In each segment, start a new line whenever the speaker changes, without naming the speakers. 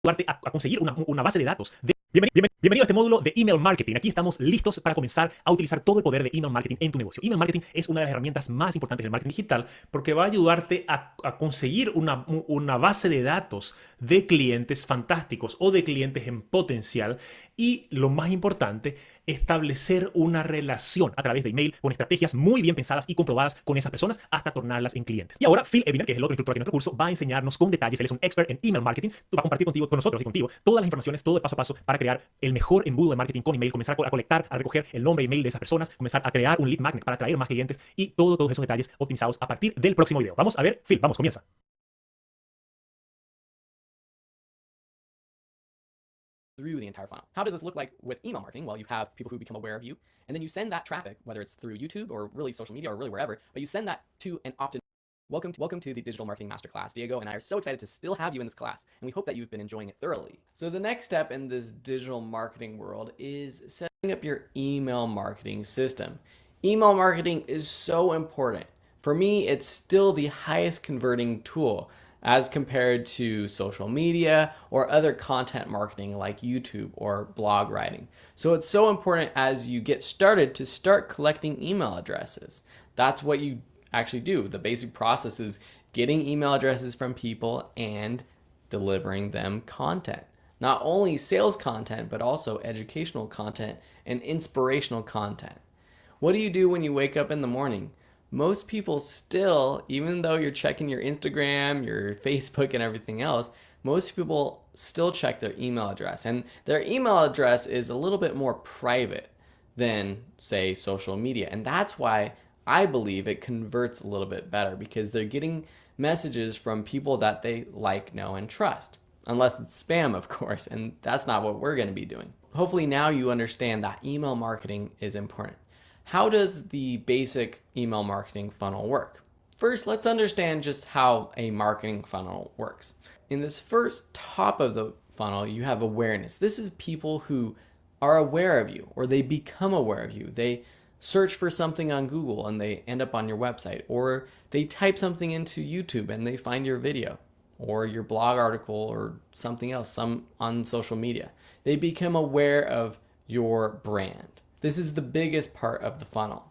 ayudarte a conseguir una base de datos. Bienvenido a este módulo de email marketing. Aquí estamos listos para comenzar a utilizar todo el poder de email marketing en tu negocio. Email marketing es una de las herramientas más importantes del marketing digital porque va a ayudarte a conseguir una base de datos de clientes fantásticos o de clientes en potencial y, lo más importante, establecer una relación a través de email con estrategias muy bien pensadas y comprobadas con esas personas hasta tornarlas en clientes. Y ahora Phil Eviner, que es el otro instructor aquí en nuestro curso, va a enseñarnos con detalles. Él es un expert en email marketing. Va a compartir contigo, con nosotros y contigo todas las informaciones, todo el paso a paso para crear el mejor embudo de marketing con email, comenzar a colectar, a recoger el nombre y email de esas personas, comenzar a crear un lead magnet para atraer más clientes y todos esos detalles optimizados a partir del próximo video. Vamos a ver, Phil, vamos, comienza.
Through the entire funnel. How does this look like with email marketing? Well, you have people who become aware of you, and then you send that traffic, whether it's through YouTube or really social media or really wherever, but you send that to an opt-in. Welcome to the Digital Marketing Masterclass. Diego and I are so excited to still have you in this class, and we hope that you've been enjoying it thoroughly. So the next step in this digital marketing world is setting up your email marketing system. Email marketing is so important. For me, it's still the highest converting tool as compared to social media or other content marketing like YouTube or blog writing. So it's so important as you get started to start collecting email addresses. That's what you actually do. The basic process is getting email addresses from people and delivering them content. Not only sales content, but also educational content and inspirational content. What do you do when you wake up in the morning? Most people still, even though you're checking your Instagram, your Facebook, and everything else, most people still check their email address. And their email address is a little bit more private than, say, social media. And that's why I believe it converts a little bit better, because they're getting messages from people that they like, know, and trust. Unless it's spam, of course, and that's not what we're going to be doing. Hopefully now you understand that email marketing is important. How does the basic email marketing funnel work? First, let's understand just how a marketing funnel works. In this first top of the funnel, you have awareness. This is people who are aware of you, or they become aware of you. They search for something on Google and they end up on your website, or they type something into YouTube and they find your video or your blog article or something else, some on social media. They become aware of your brand. This is the biggest part of the funnel.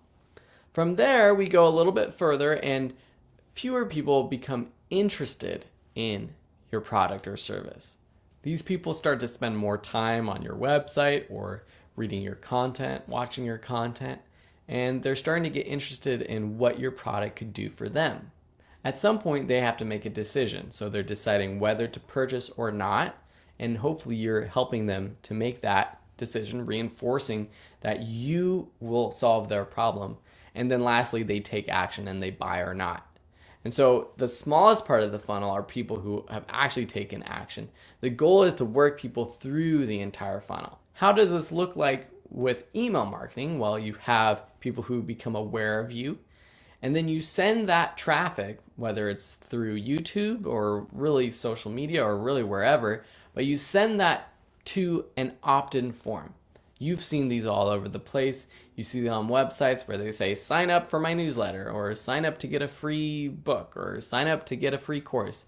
From there, we go a little bit further and fewer people become interested in your product or service. These people start to spend more time on your website or reading your content, watching your content, and they're starting to get interested in what your product could do for them. At some point, they have to make a decision. So they're deciding whether to purchase or not, and hopefully you're helping them to make that decision, reinforcing that you will solve their problem. And then lastly, they take action and they buy or not. And so the smallest part of the funnel are people who have actually taken action. The goal is to work people through the entire funnel. How does this look like with email marketing? Well, you have people who become aware of you, and then you send that traffic, whether it's through YouTube or really social media or really wherever, but you send that to an opt-in form. You've seen these all over the place. You see them on websites where they say, sign up for my newsletter, or sign up to get a free book, or sign up to get a free course.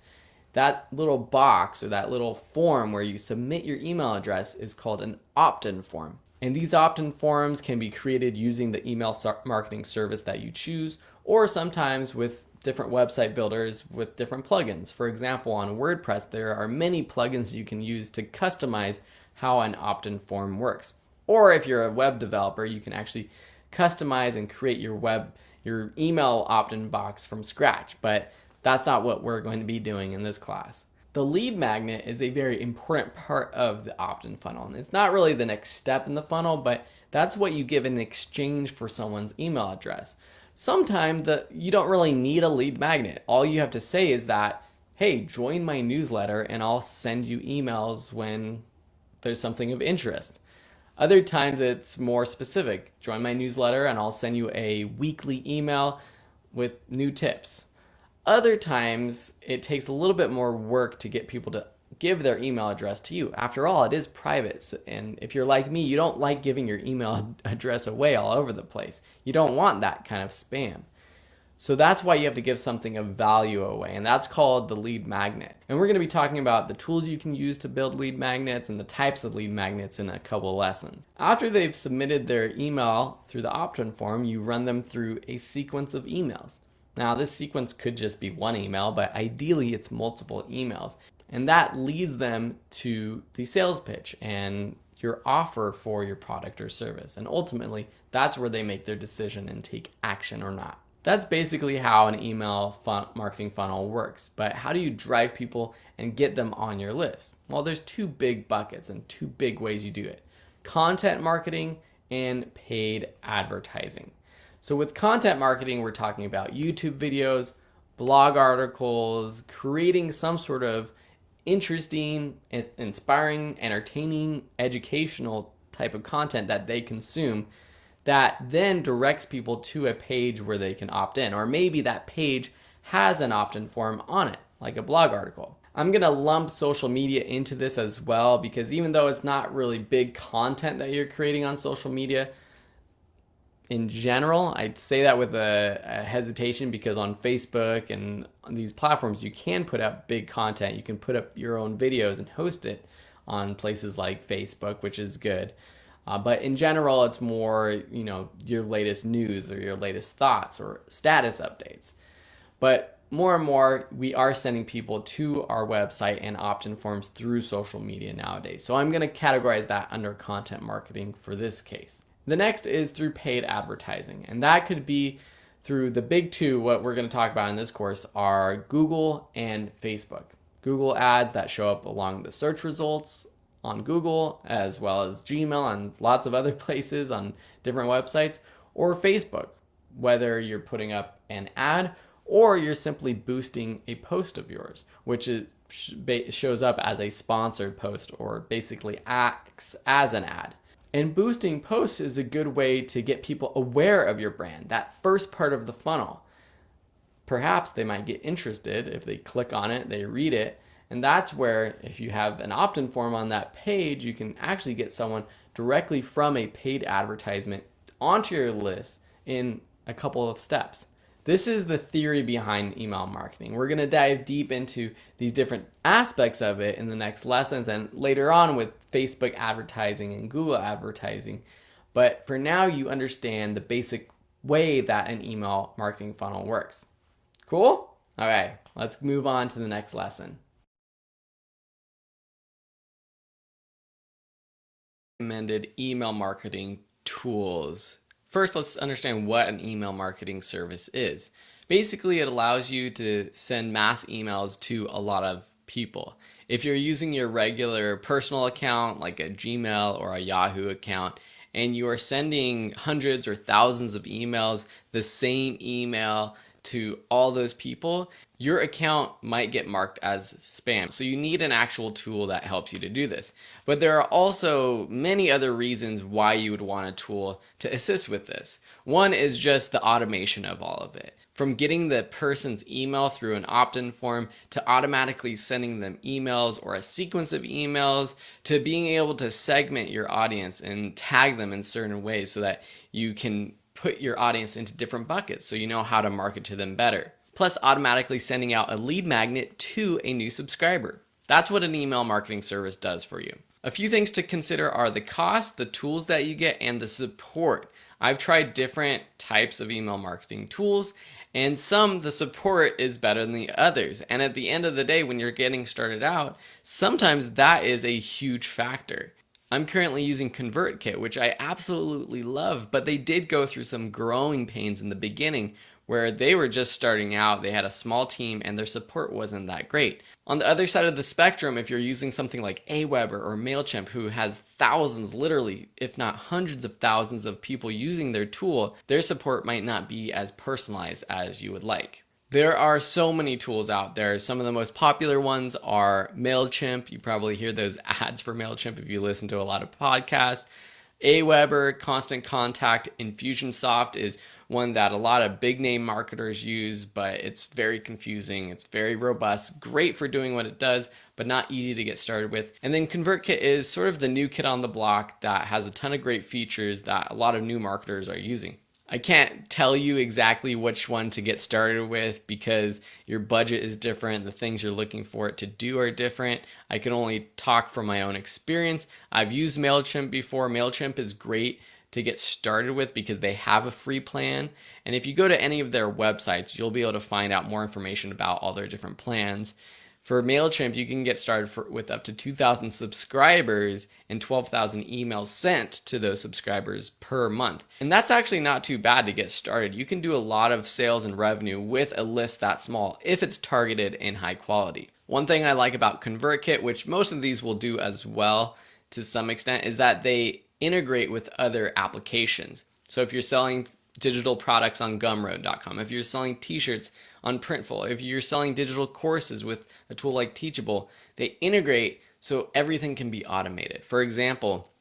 That little box or that little form where you submit your email address is called an opt-in form. And these opt-in forms can be created using the email marketing service that you choose, or sometimes with different website builders with different plugins. For example, on WordPress, there are many plugins you can use to customize how an opt-in form works. Or if you're a web developer, you can actually customize and create your email opt-in box from scratch. But that's not what we're going to be doing in this class. The lead magnet is a very important part of the opt-in funnel. And it's not really the next step in the funnel, but that's what you give in exchange for someone's email address. Sometimes you don't really need a lead magnet. All you have to say is that, hey, join my newsletter and I'll send you emails when there's something of interest. Other times it's more specific. Join my newsletter and I'll send you a weekly email with new tips. Other times it takes a little bit more work to get people to give their email address to you. After all, it is private. And if you're like me, you don't like giving your email address away all over the place. You don't want that kind of spam. So that's why you have to give something of value away, and that's called the lead magnet. And we're going to be talking about the tools you can use to build lead magnets and the types of lead magnets in a couple lessons. After they've submitted their email through the opt-in form, you run them through a sequence of emails. Now, this sequence could just be one email, but ideally it's multiple emails. And that leads them to the sales pitch and your offer for your product or service. And ultimately, that's where they make their decision and take action or not. That's basically how an email marketing funnel works. But how do you drive people and get them on your list? Well, there's two big buckets and two big ways you do it: content marketing and paid advertising. So with content marketing, we're talking about YouTube videos, blog articles, creating some sort of interesting, inspiring, entertaining, educational type of content that they consume, that then directs people to a page where they can opt in. Or maybe that page has an opt-in form on it, like a blog article. I'm going to lump social media into this as well, because even though it's not really big content that you're creating on social media, in general, I'd say that with a hesitation, because on Facebook and on these platforms, you can put up big content. You can put up your own videos and host it on places like Facebook, which is good. But in general, it's more, your latest news or your latest thoughts or status updates. But more and more, we are sending people to our website and opt-in forms through social media nowadays. So I'm going to categorize that under content marketing for this case. The next is through paid advertising, and that could be through the big two. What we're going to talk about in this course are Google and Facebook. Google ads that show up along the search results on Google, as well as Gmail and lots of other places on different websites, or Facebook, whether you're putting up an ad or you're simply boosting a post of yours, which shows up as a sponsored post or basically acts as an ad. And boosting posts is a good way to get people aware of your brand, that first part of the funnel. Perhaps they might get interested if they click on it, they read it, and that's where, if you have an opt-in form on that page, you can actually get someone directly from a paid advertisement onto your list in a couple of steps. This is the theory behind email marketing. We're going to dive deep into these different aspects of it in the next lessons and later on with Facebook advertising and Google advertising. But for now, you understand the basic way that an email marketing funnel works. Cool? All right, let's move on to the next lesson. Recommended email marketing tools. First, let's understand what an email marketing service is. Basically, it allows you to send mass emails to a lot of people. If you're using your regular personal account, like a Gmail or a Yahoo account, and you are sending hundreds or thousands of emails, the same email to all those people, your account might get marked as spam. So you need an actual tool that helps you to do this. But there are also many other reasons why you would want a tool to assist with this. One is just the automation of all of it. From getting the person's email through an opt-in form to automatically sending them emails or a sequence of emails to being able to segment your audience and tag them in certain ways so that you can put your audience into different buckets so you know how to market to them better. Plus automatically sending out a lead magnet to a new subscriber. That's what an email marketing service does for you. A few things to consider are the cost, the tools that you get, and the support. I've tried different types of email marketing tools, and the support is better than the others. And at the end of the day, when you're getting started out, sometimes that is a huge factor. I'm currently using ConvertKit, which I absolutely love, but they did go through some growing pains in the beginning where they were just starting out, they had a small team, and their support wasn't that great. On the other side of the spectrum, if you're using something like Aweber or MailChimp, who has thousands, literally, if not hundreds of thousands of people using their tool, their support might not be as personalized as you would like. There are so many tools out there. Some of the most popular ones are MailChimp. You probably hear those ads for MailChimp if you listen to a lot of podcasts. Aweber, Constant Contact, Infusionsoft is one that a lot of big name marketers use, but it's very confusing. It's very robust, great for doing what it does, but not easy to get started with. And then ConvertKit is sort of the new kid on the block that has a ton of great features that a lot of new marketers are using. I can't tell you exactly which one to get started with because your budget is different. The things you're looking for it to do are different. I can only talk from my own experience. I've used MailChimp before. MailChimp is great to get started with because they have a free plan. And if you go to any of their websites, you'll be able to find out more information about all their different plans. For MailChimp, you can get started with up to 2,000 subscribers and 12,000 emails sent to those subscribers per month. And that's actually not too bad to get started. You can do a lot of sales and revenue with a list that small if it's targeted and high quality. One thing I like about ConvertKit, which most of these will do as well to some extent, is that they integrate with other applications. So if you're selling digital products on gumroad.com, if you're selling t-shirts on Printful, if you're selling digital courses with a tool like Teachable, they integrate so everything can be automated. For example,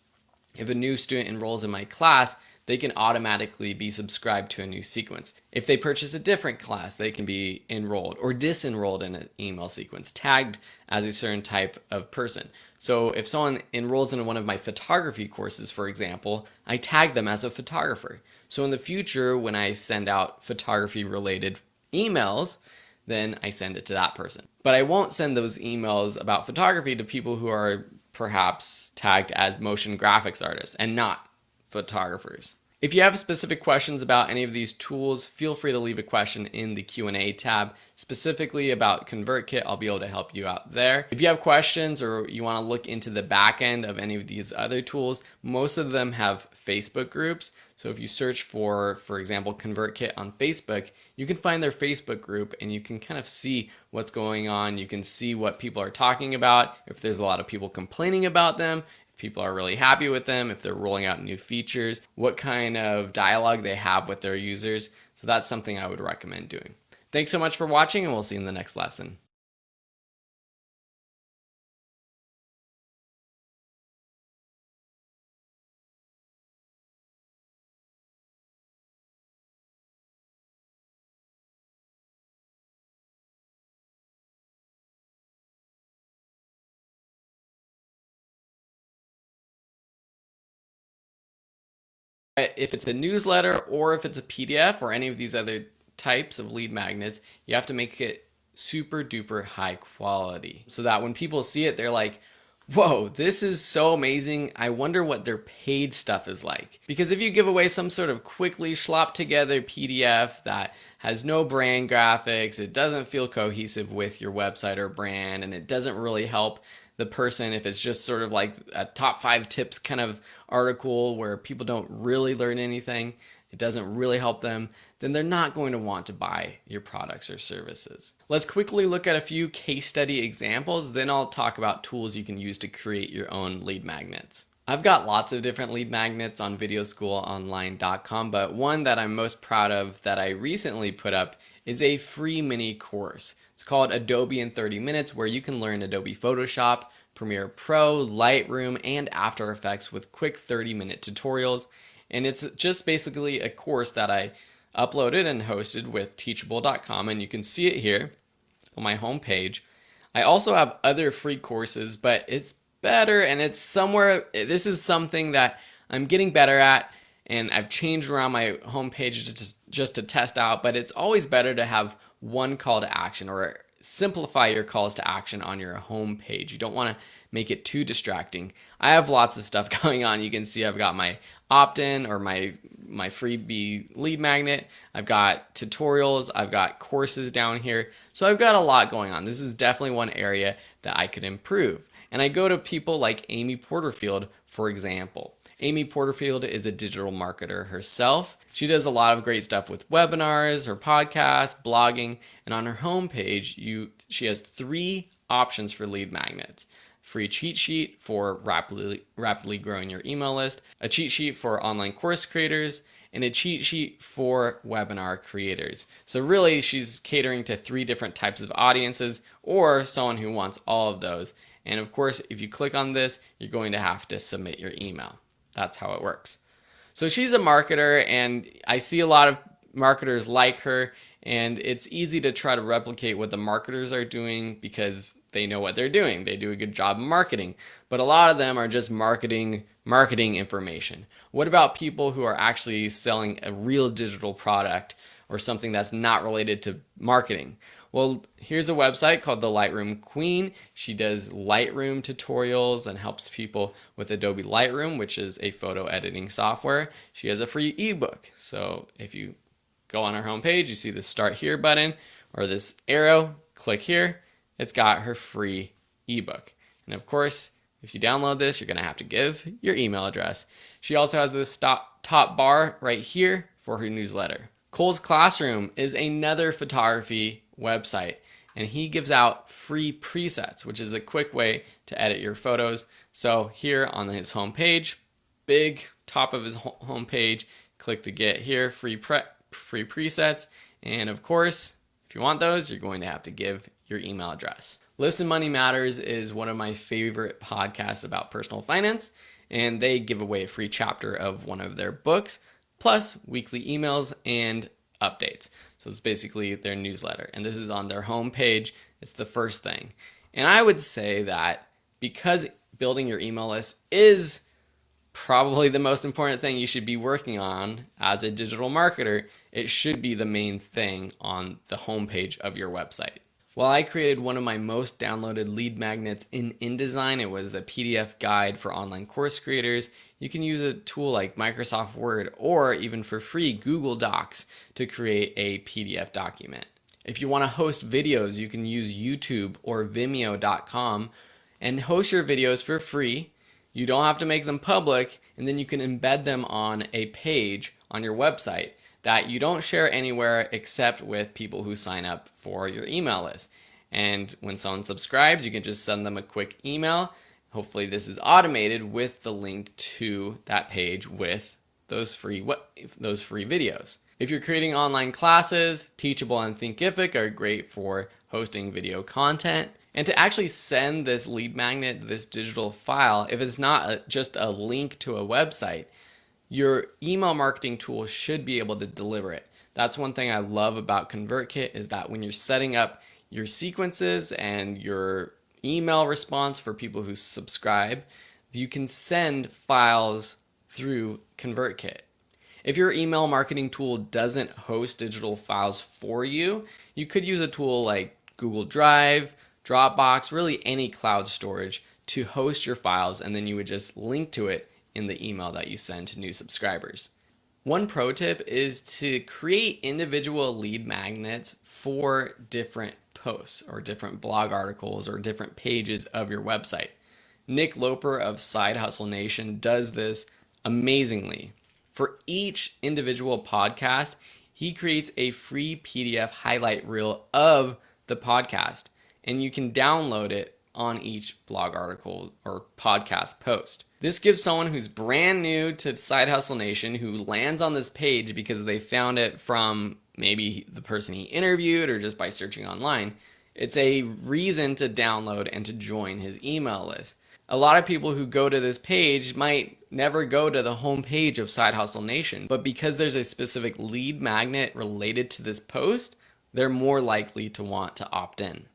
if a new student enrolls in my class, they can automatically be subscribed to a new sequence. If they purchase a different class, they can be enrolled or disenrolled in an email sequence, tagged as a certain type of person. So if someone enrolls in one of my photography courses, for example, I tag them as a photographer. So in the future, when I send out photography related emails, then I send it to that person. But I won't send those emails about photography to people who are perhaps tagged as motion graphics artists and not photographers. If you have specific questions about any of these tools, feel free to leave a question in the Q&A tab. Specifically about ConvertKit, I'll be able to help you out there. If you have questions or you want to look into the back end of any of these other tools, most of them have Facebook groups. So if you search for example, ConvertKit on Facebook, you can find their Facebook group and you can kind of see what's going on. You can see what people are talking about, if there's a lot of people complaining about them, people are really happy with them, if they're rolling out new features, what kind of dialogue they have with their users. So that's something I would recommend doing. Thanks so much for watching, and we'll see you in the next lesson. If it's a newsletter or if it's a PDF or any of these other types of lead magnets, you have to make it super duper high quality so that when people see it, they're like, whoa, this is so amazing. I wonder what their paid stuff is like. Because if you give away some sort of quickly slopped together PDF that has no brand graphics, it doesn't feel cohesive with your website or brand, and it doesn't really help the person, if it's just sort of like a top 5 tips kind of article where people don't really learn anything, it doesn't really help them, then they're not going to want to buy your products or services. Let's quickly look at a few case study examples, then I'll talk about tools you can use to create your own lead magnets. I've got lots of different lead magnets on videoschoolonline.com, but one that I'm most proud of that I recently put up is a free mini course. It's called Adobe in 30 Minutes, where you can learn Adobe Photoshop, Premiere Pro, Lightroom, and After Effects with quick 30-minute tutorials. And it's just basically a course that I uploaded and hosted with teachable.com, and you can see it here on my homepage. I also have other free courses, but it's better, and it's somewhere, this is something that I'm getting better at, and I've changed around my homepage just to test out, but it's always better to have one call to action, or simplify your calls to action on your homepage. You don't want to make it too distracting. I have lots of stuff going on. You can see I've got my opt-in or my freebie lead magnet. I've got tutorials. I've got courses down here. So I've got a lot going on. This is definitely one area that I could improve. And I go to people like Amy Porterfield, for example. Amy Porterfield is a digital marketer herself. She does a lot of great stuff with webinars, her podcast, blogging, and on her homepage, she has 3 options for lead magnets. Free cheat sheet for rapidly growing your email list, a cheat sheet for online course creators, and a cheat sheet for webinar creators. So really, she's catering to 3 different types of audiences, or someone who wants all of those. And of course, if you click on this, you're going to have to submit your email. That's how it works. So she's a marketer, and I see a lot of marketers like her, and it's easy to try to replicate what the marketers are doing because they know what they're doing. They do a good job of marketing. But a lot of them are just marketing information. What about people who are actually selling a real digital product or something that's not related to marketing? Well, here's a website called the Lightroom Queen. She does Lightroom tutorials and helps people with Adobe Lightroom, which is a photo editing software. She has a free ebook. So if you go on her homepage, you see the Start Here button or this arrow, click here. It's got her free ebook. And of course, if you download this, you're going to have to give your email address. She also has this top bar right here for her newsletter. Cole's Classroom is another photography website, and he gives out free presets, which is a quick way to edit your photos. So here on his homepage, big top of his homepage, click the get here, free presets. And of course, if you want those, you're going to have to give your email address. Listen Money Matters is one of my favorite podcasts about personal finance, and they give away a free chapter of one of their books, plus weekly emails and updates. So it's basically their newsletter, and this is on their homepage. It's the first thing. And I would say that because building your email list is probably the most important thing you should be working on as a digital marketer, it should be the main thing on the homepage of your website. Well, I created one of my most downloaded lead magnets in InDesign. It was a PDF guide for online course creators. You can use a tool like Microsoft Word or even for free Google Docs to create a PDF document. If you want to host videos, you can use YouTube or Vimeo.com and host your videos for free. You don't have to make them public, and then you can embed them on a page on your website that you don't share anywhere except with people who sign up for your email list. And when someone subscribes, you can just send them a quick email. Hopefully this is automated with the link to that page with those free videos. If you're creating online classes, Teachable and Thinkific are great for hosting video content. And to actually send this lead magnet, this digital file, if it's not just a link to a website, your email marketing tool should be able to deliver it. That's one thing I love about ConvertKit is that when you're setting up your sequences and your email response for people who subscribe, you can send files through ConvertKit. If your email marketing tool doesn't host digital files for you, you could use a tool like Google Drive, Dropbox, really any cloud storage to host your files, and then you would just link to it in the email that you send to new subscribers. One pro tip is to create individual lead magnets for different posts or different blog articles or different pages of your website. Nick Loper of Side Hustle Nation does this amazingly. For each individual podcast, he creates a free PDF highlight reel of the podcast, and you can download it on each blog article or podcast post. This gives someone who's brand new to Side Hustle Nation, who lands on this page because they found it from maybe the person he interviewed or just by searching online, it's a reason to download and to join his email list. A lot of people who go to this page might never go to the home page of Side Hustle Nation, but because there's a specific lead magnet related to this post, they're more likely to want to opt in.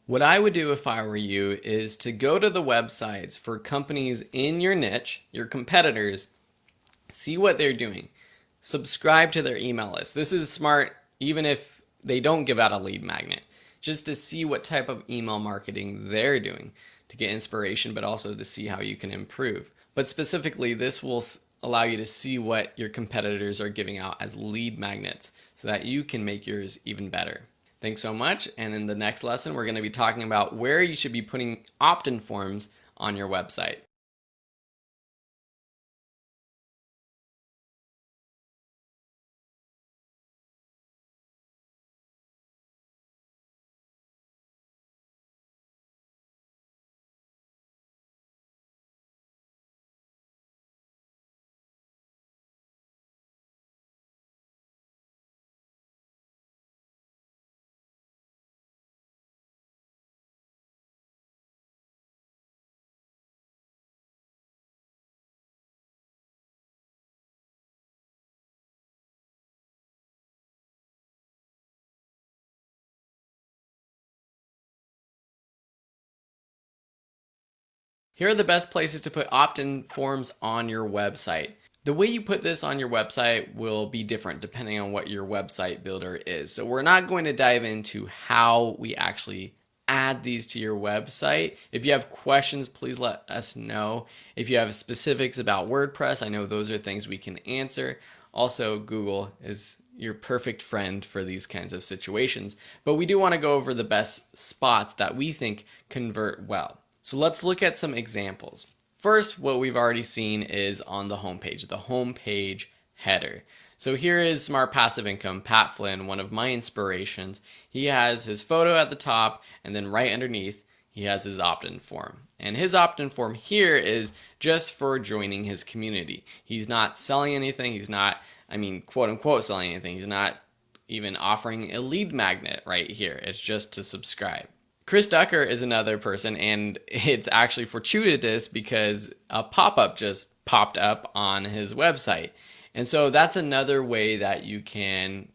What I would do if I were you is to go to the websites for companies in your niche, your competitors, see what they're doing. Subscribe to their email list. This is smart even if they don't give out a lead magnet, just to see what type of email marketing they're doing to get inspiration, but also to see how you can improve. But specifically, this will allow you to see what your competitors are giving out as lead magnets so that you can make yours even better. Thanks so much. And in the next lesson, we're going to be talking about where you should be putting opt-in forms on your website. Here are the best places to put opt-in forms on your website. The way you put this on your website will be different depending on what your website builder is. So we're not going to dive into how we actually add these to your website. If you have questions, please let us know. If you have specifics about WordPress, I know those are things we can answer. Also, Google is your perfect friend for these kinds of situations. But we do want to go over the best spots that we think convert well. So let's look at some examples. First, what we've already seen is on the homepage header. So here is Smart Passive Income, Pat Flynn, one of my inspirations. He has his photo at the top, and then right underneath, he has his opt-in form. And his opt-in form here is just for joining his community. He's not selling anything. He's not, quote unquote, selling anything. He's not even offering a lead magnet right here. It's just to subscribe. Chris Ducker is another person, and it's actually fortuitous because a pop-up just popped up on his website. And so that's another way that you can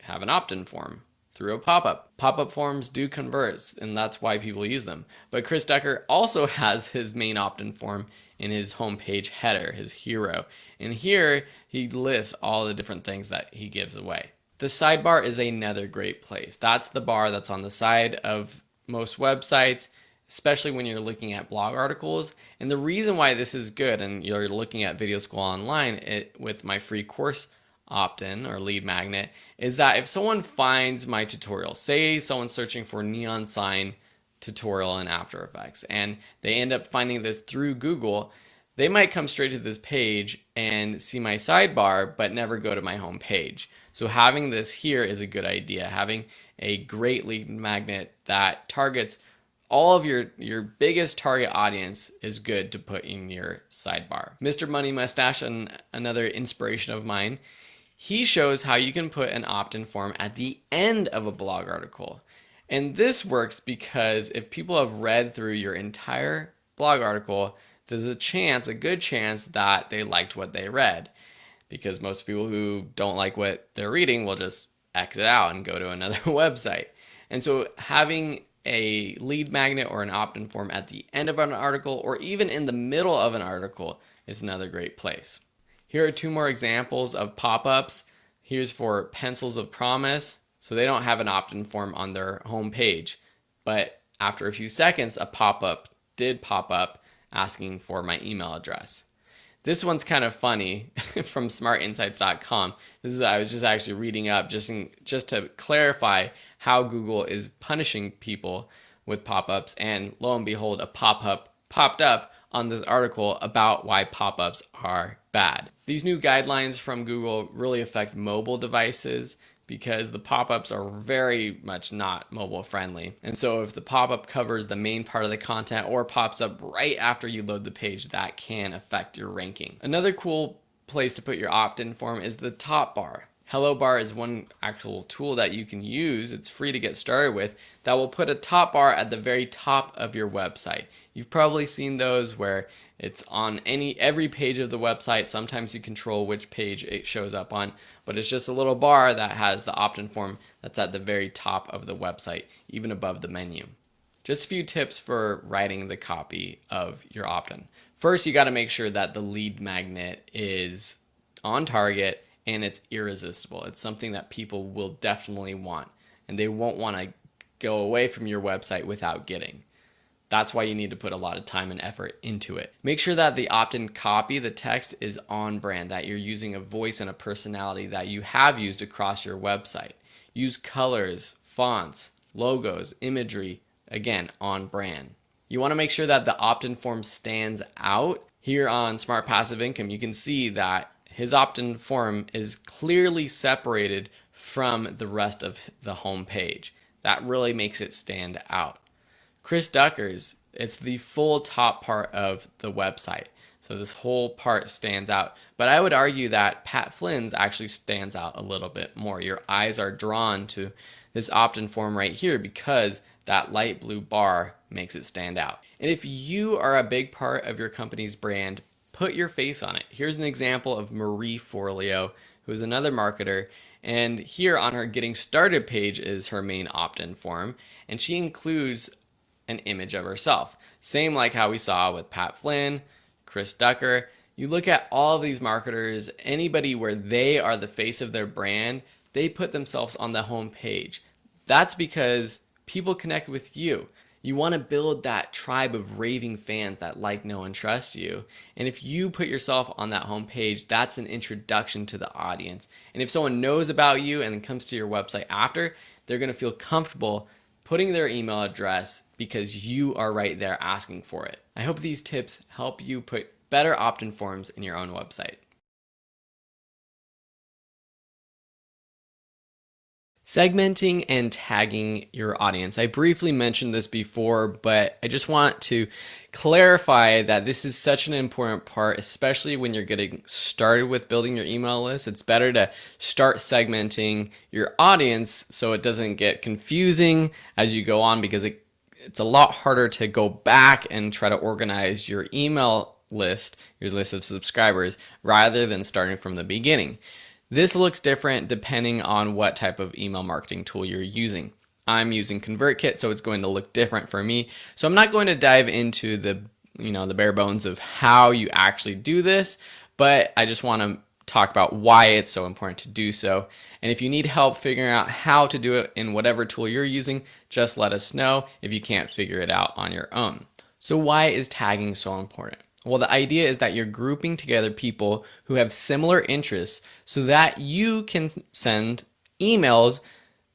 have an opt-in form through a pop-up. Pop-up forms do convert, and that's why people use them. But Chris Ducker also has his main opt-in form in his homepage header, his hero. And here he lists all the different things that he gives away. The sidebar is another great place. That's the bar that's on the side of most websites, especially when you're looking at blog articles. And the reason why this is good, and you're looking at Video School Online with my free course opt-in or lead magnet, is that if someone finds my tutorial, say someone's searching for neon sign tutorial in After Effects, and they end up finding this through Google, they might come straight to this page and see my sidebar, but never go to my home page. So having this here is a good idea. Having a great lead magnet that targets all of your biggest target audience is good to put in your sidebar. Mr. Money Mustache, another inspiration of mine, he shows how you can put an opt-in form at the end of a blog article. And this works because if people have read through your entire blog article, there's a good chance that they liked what they read. Because most people who don't like what they're reading will just exit out and go to another website. And so having a lead magnet or an opt-in form at the end of an article or even in the middle of an article is another great place. Here are two more examples of pop-ups. Here's for Pencils of Promise. So they don't have an opt-in form on their home page, but after a few seconds, a pop-up did pop up asking for my email address. This one's kind of funny from smartinsights.com. I was just actually reading up just to clarify how Google is punishing people with pop-ups, and lo and behold, a pop-up popped up on this article about why pop-ups are bad. These new guidelines from Google really affect mobile devices because the pop-ups are very much not mobile friendly. And so if the pop-up covers the main part of the content or pops up right after you load the page, that can affect your ranking. Another cool place to put your opt-in form is the top bar. Hello Bar is one actual tool that you can use. It's free to get started with that will put a top bar at the very top of your website. You've probably seen those where it's on every page of the website. Sometimes you control which page it shows up on, but it's just a little bar that has the opt-in form that's at the very top of the website, even above the menu. Just a few tips for writing the copy of your opt-in. First, you got to make sure that the lead magnet is on target and it's irresistible. It's something that people will definitely want, and they won't want to go away from your website without getting. That's why you need to put a lot of time and effort into it. Make sure that the opt-in copy, the text, is on brand, that you're using a voice and a personality that you have used across your website. Use colors, fonts, logos, imagery, again, on brand. You want to make sure that the opt-in form stands out. Here on Smart Passive Income, you can see that his opt-in form is clearly separated from the rest of the home page. That really makes it stand out. Chris Ducker's, it's the full top part of the website. So this whole part stands out. But I would argue that Pat Flynn's actually stands out a little bit more. Your eyes are drawn to this opt-in form right here because that light blue bar makes it stand out. And if you are a big part of your company's brand, put your face on it. Here's an example of Marie Forleo, who is another marketer. And here on her Getting Started page is her main opt-in form. And she includes an image of herself. Same like how we saw with Pat Flynn, Chris Ducker. You look at all of these marketers, anybody where they are the face of their brand, they put themselves on the home page. That's because people connect with you. You want to build that tribe of raving fans that like, know, and trust you. And if you put yourself on that homepage, that's an introduction to the audience. And if someone knows about you and then comes to your website after, they're going to feel comfortable putting their email address because you are right there asking for it. I hope these tips help you put better opt-in forms in your own website. Segmenting and tagging your audience. I briefly mentioned this before, but I just want to clarify that this is such an important part, especially when you're getting started with building your email list. It's better to start segmenting your audience so it doesn't get confusing as you go on, because it's a lot harder to go back and try to organize your email list, your list of subscribers, rather than starting from the beginning. This looks different depending on what type of email marketing tool you're using. I'm using ConvertKit, so it's going to look different for me. So I'm not going to dive into the bare bones of how you actually do this, but I just want to talk about why it's so important to do so. And if you need help figuring out how to do it in whatever tool you're using, just let us know if you can't figure it out on your own. So why is tagging so important? Well, the idea is that you're grouping together people who have similar interests so that you can send emails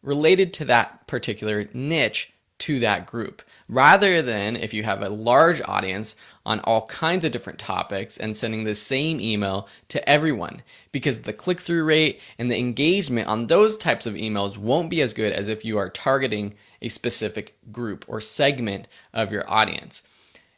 related to that particular niche to that group, rather than if you have a large audience on all kinds of different topics and sending the same email to everyone, because the click-through rate and the engagement on those types of emails won't be as good as if you are targeting a specific group or segment of your audience.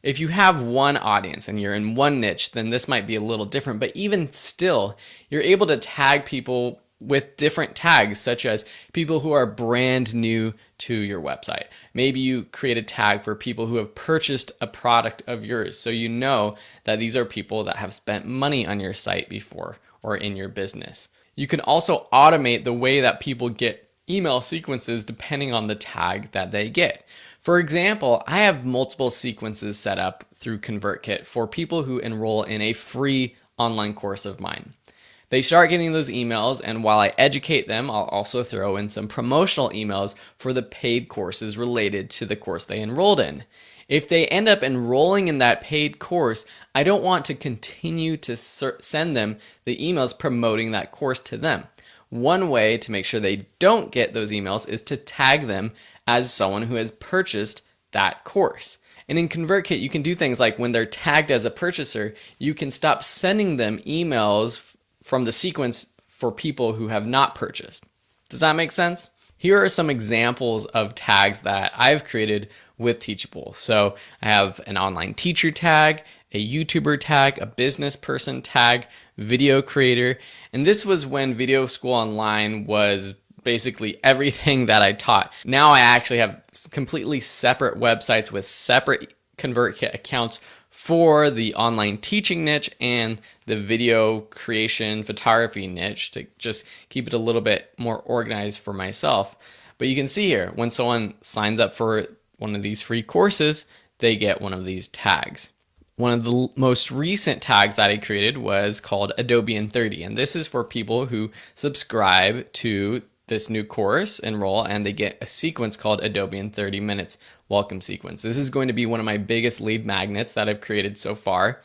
If you have one audience and you're in one niche, then this might be a little different, but even still, you're able to tag people with different tags, such as people who are brand new to your website. Maybe you create a tag for people who have purchased a product of yours, so you know that these are people that have spent money on your site before or in your business. You can also automate the way that people get email sequences depending on the tag that they get. For example, I have multiple sequences set up through ConvertKit for people who enroll in a free online course of mine. They start getting those emails, and while I educate them, I'll also throw in some promotional emails for the paid courses related to the course they enrolled in. If they end up enrolling in that paid course, I don't want to continue to send them the emails promoting that course to them. One way to make sure they don't get those emails is to tag them as someone who has purchased that course. And in ConvertKit, you can do things like when they're tagged as a purchaser, you can stop sending them emails from the sequence for people who have not purchased. Does that make sense? Here are some examples of tags that I've created with Teachable. So I have an online teacher tag, a YouTuber tag, a business person tag, video creator. And this was when Video School Online was basically everything that I taught. Now I actually have completely separate websites with separate ConvertKit accounts for the online teaching niche and the video creation photography niche to just keep it a little bit more organized for myself. But you can see here, when someone signs up for one of these free courses, they get one of these tags. One of the most recent tags that I created was called Adobe in 30, and this is for people who subscribe to this new course, enroll, and they get a sequence called Adobe in 30 minutes welcome sequence. This is going to be one of my biggest lead magnets that I've created so far,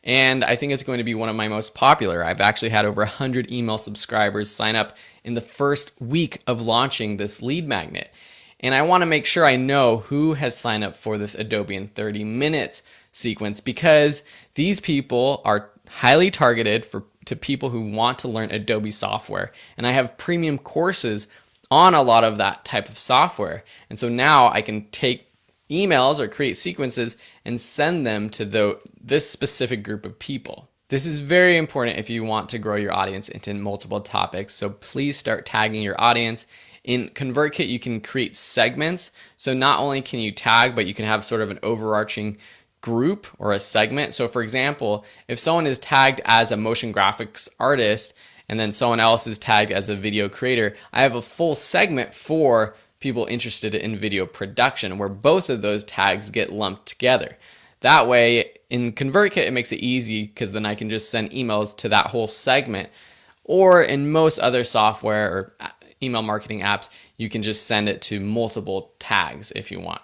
and I think it's going to be one of my most popular. I've actually had over 100 email subscribers sign up in the first week of launching this lead magnet. And I want to make sure I know who has signed up for this Adobe in 30 minutes sequence, because these people are highly targeted to people who want to learn Adobe software. And I have premium courses on a lot of that type of software. And so now I can take emails or create sequences and send them to this specific group of people. This is very important if you want to grow your audience into multiple topics. So please start tagging your audience. In ConvertKit, you can create segments. So not only can you tag, but you can have sort of an overarching group or a segment. So for example, if someone is tagged as a motion graphics artist and then someone else is tagged as a video creator, I have a full segment for people interested in video production, where both of those tags get lumped together. That way, in ConvertKit, it makes it easy because then I can just send emails to that whole segment. Or in most other software or email marketing apps, you can just send it to multiple tags if you want.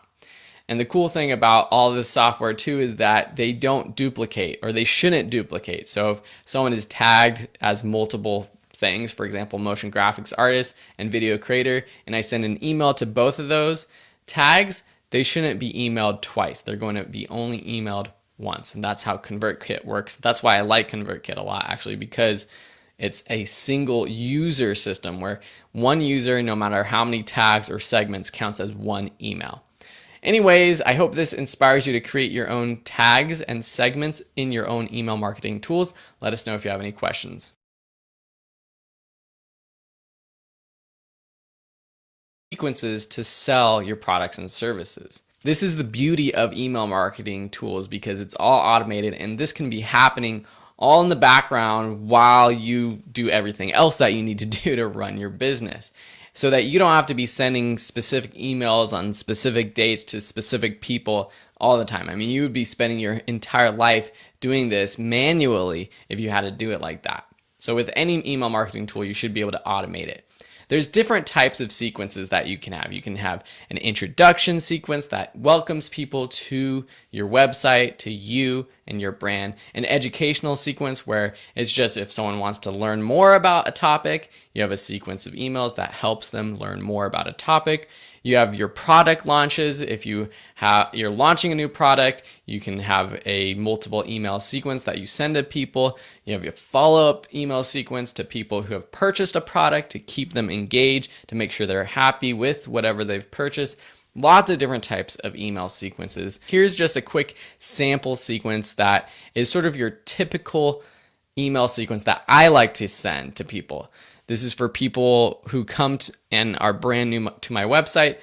And the cool thing about all this software too is that they don't duplicate, or they shouldn't duplicate. So if someone is tagged as multiple things, for example, motion graphics artist and video creator, and I send an email to both of those tags, they shouldn't be emailed twice. They're going to be only emailed once. And that's how ConvertKit works. That's why I like ConvertKit a lot, actually, because it's a single user system where one user, no matter how many tags or segments, counts as one email. Anyways, I hope this inspires you to create your own tags and segments in your own email marketing tools. Let us know if you have any questions. Sequences to sell your products and services. This is the beauty of email marketing tools because it's all automated, and this can be happening all in the background while you do everything else that you need to do to run your business, so that you don't have to be sending specific emails on specific dates to specific people all the time. I mean, you would be spending your entire life doing this manually if you had to do it like that. So with any email marketing tool, you should be able to automate it. There's different types of sequences that you can have. You can have an introduction sequence that welcomes people to your website, to you and your brand. An educational sequence where it's just if someone wants to learn more about a topic, you have a sequence of emails that helps them learn more about a topic. You have your product launches. If you're launching a new product, you can have a multiple email sequence that you send to people. You have your follow-up email sequence to people who have purchased a product to keep them engaged, to make sure they're happy with whatever they've purchased. Lots of different types of email sequences. Here's just a quick sample sequence that is sort of your typical email sequence that I like to send to people. This is for people who come and are brand new to my website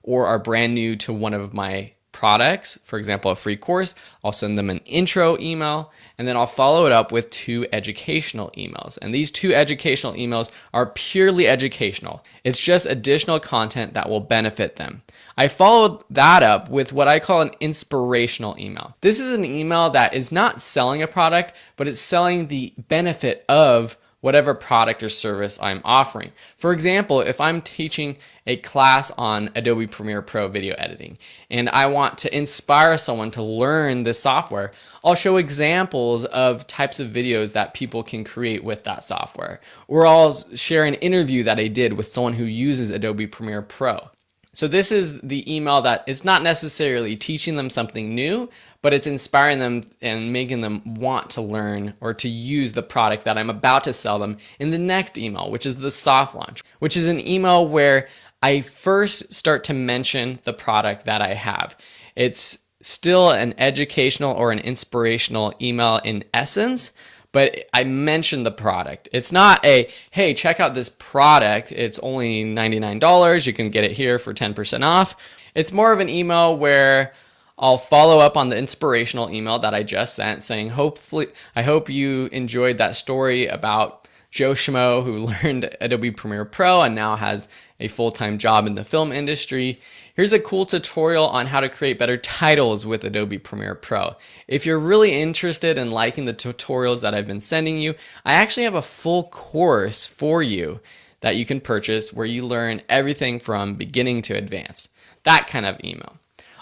or are brand new to one of my products, for example, a free course. I'll send them an intro email, and then I'll follow it up with 2 educational emails. And these 2 educational emails are purely educational. It's just additional content that will benefit them. I followed that up with what I call an inspirational email. This is an email that is not selling a product, but it's selling the benefit of whatever product or service I'm offering. For example, if I'm teaching a class on Adobe Premiere Pro video editing and I want to inspire someone to learn this software, I'll show examples of types of videos that people can create with that software. Or I'll share an interview that I did with someone who uses Adobe Premiere Pro. So this is the email that it's not necessarily teaching them something new, but it's inspiring them and making them want to learn or to use the product that I'm about to sell them in the next email, which is the soft launch, which is an email where I first start to mention the product that I have. It's still an educational or an inspirational email in essence, but I mentioned the product. It's not a, hey, check out this product. It's only $99. You can get it here for 10% off. It's more of an email where I'll follow up on the inspirational email that I just sent saying, I hope you enjoyed that story about Joe Schmo who learned Adobe Premiere Pro and now has a full-time job in the film industry. Here's a cool tutorial on how to create better titles with Adobe Premiere Pro. If you're really interested in liking the tutorials that I've been sending you, I actually have a full course for you that you can purchase where you learn everything from beginning to advanced. That kind of email.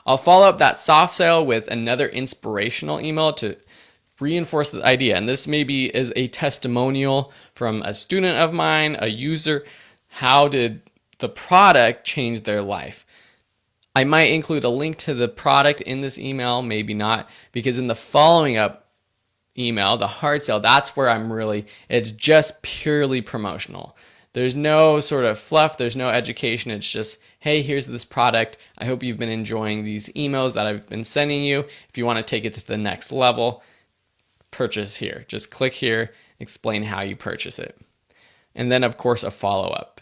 I'll follow up that soft sale with another inspirational email to reinforce the idea. And this maybe is a testimonial from a student of mine, a user. How did the product change their life? I might include a link to the product in this email, maybe not, because in the following up email, the hard sell, that's where it's just purely promotional. There's no sort of fluff, there's no education, it's just, hey, here's this product. I hope you've been enjoying these emails that I've been sending you. If you want to take it to the next level, purchase here. Just click here, explain how you purchase it. And then of course a follow-up.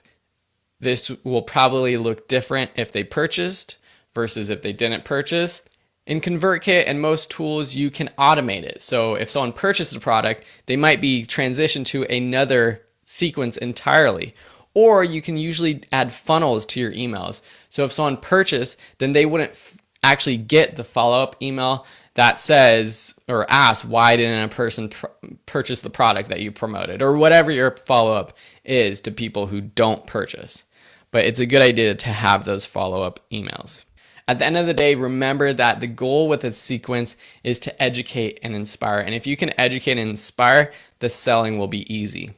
This will probably look different if they purchased versus if they didn't purchase. In ConvertKit and most tools, you can automate it. So if someone purchased a product, they might be transitioned to another sequence entirely. Or you can usually add funnels to your emails. So if someone purchased, then they wouldn't actually get the follow-up email that says or asks, why didn't a person purchase the product that you promoted, or whatever your follow-up is to people who don't purchase. But it's a good idea to have those follow-up emails. At the end of the day, remember that the goal with a sequence is to educate and inspire. And if you can educate and inspire, the selling will be easy.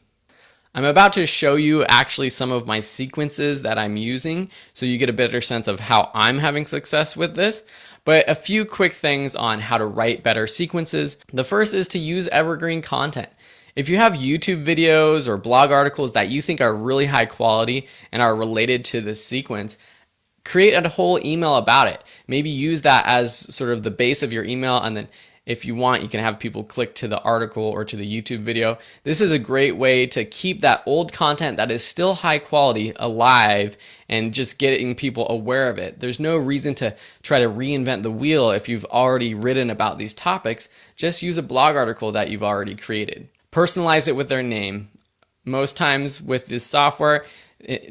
I'm about to show you actually some of my sequences that I'm using so you get a better sense of how I'm having success with this. But a few quick things on how to write better sequences. The first is to use evergreen content. If you have YouTube videos or blog articles that you think are really high quality and are related to this sequence, create a whole email about it. Maybe use that as sort of the base of your email, and then if you want, you can have people click to the article or to the YouTube video. This is a great way to keep that old content that is still high quality alive and just getting people aware of it. There's no reason to try to reinvent the wheel if you've already written about these topics. Just use a blog article that you've already created. Personalize it with their name. Most times with this software,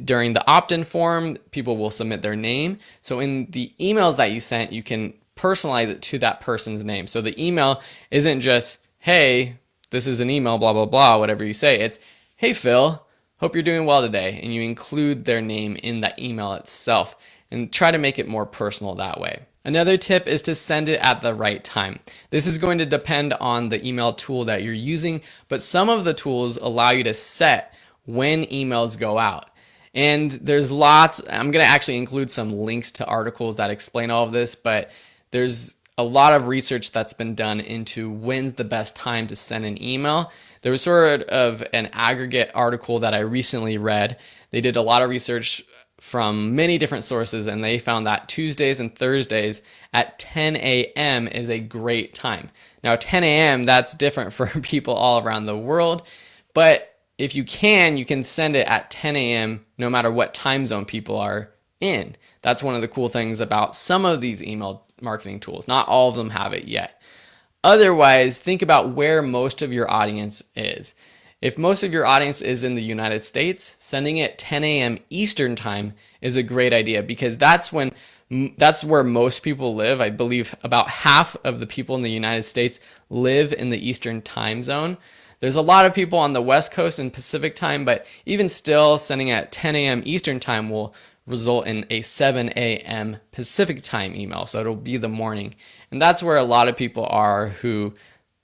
during the opt-in form, people will submit their name. So in the emails that you sent, you can personalize it to that person's name. So the email isn't just, hey, this is an email, blah, blah, blah, whatever you say. It's, hey, Phil, hope you're doing well today. And you include their name in that email itself and try to make it more personal that way. Another tip is to send it at the right time. This is going to depend on the email tool that you're using, but some of the tools allow you to set when emails go out. And there's lots, I'm going to actually include some links to articles that explain all of this, but there's a lot of research that's been done into when's the best time to send an email. There was sort of an aggregate article that I recently read. They did a lot of research from many different sources, and they found that Tuesdays and Thursdays at 10 a.m. is a great time. Now, 10 a.m., that's different for people all around the world, but if you can send it at 10 a.m. no matter what time zone people are in. That's one of the cool things about some of these email marketing tools. Not all of them have it yet. Otherwise, think about where most of your audience is. If most of your audience is in the United States, sending it 10 a.m. Eastern time is a great idea, because that's where most people live. I believe about half of the people in the United States live in the Eastern time zone. There's a lot of people on the West Coast and Pacific time, but even still, sending at 10 a.m. Eastern time will result in a 7 a.m. Pacific time email. So it'll be the morning. And that's where a lot of people are who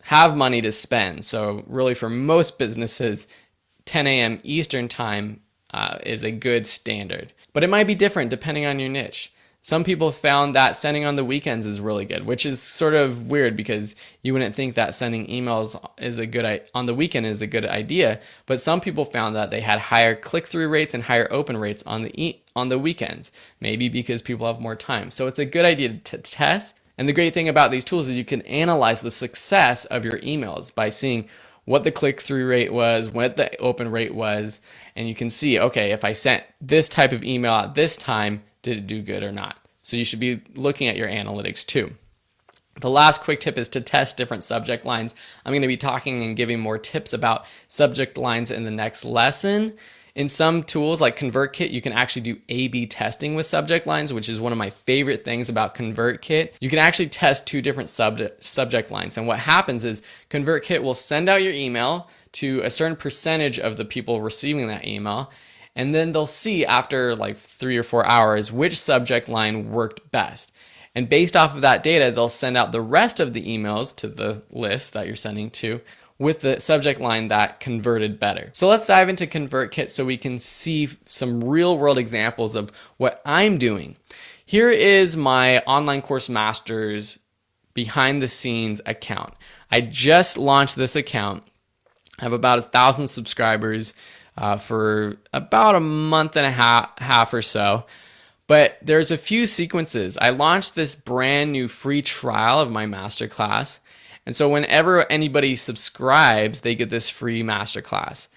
have money to spend. So really for most businesses, 10 a.m. Eastern time is a good standard. But it might be different depending on your niche. Some people found that sending on the weekends is really good, which is sort of weird because you wouldn't think that sending emails on the weekend is a good idea. But some people found that they had higher click-through rates and higher open rates on the weekends, maybe because people have more time. So it's a good idea to test. And the great thing about these tools is you can analyze the success of your emails by seeing what the click-through rate was, what the open rate was, and you can see, okay, if I sent this type of email at this time, did it do good or not? So you should be looking at your analytics too. The last quick tip is to test different subject lines. I'm going to be talking and giving more tips about subject lines in the next lesson. In some tools like ConvertKit, you can actually do A/B testing with subject lines, which is one of my favorite things about ConvertKit. You can actually test two different subject lines. And what happens is ConvertKit will send out your email to a certain percentage of the people receiving that email. And then they'll see after like 3 or 4 hours which subject line worked best. And based off of that data, they'll send out the rest of the emails to the list that you're sending to with the subject line that converted better. So let's dive into ConvertKit so we can see some real world examples of what I'm doing. Here is my online course masters behind the scenes account. I just launched this account. I have about 1,000 subscribers for about a month and a half or so. But there's a few sequences. I launched this brand new free trial of my masterclass. And so whenever anybody subscribes, they get this free masterclass.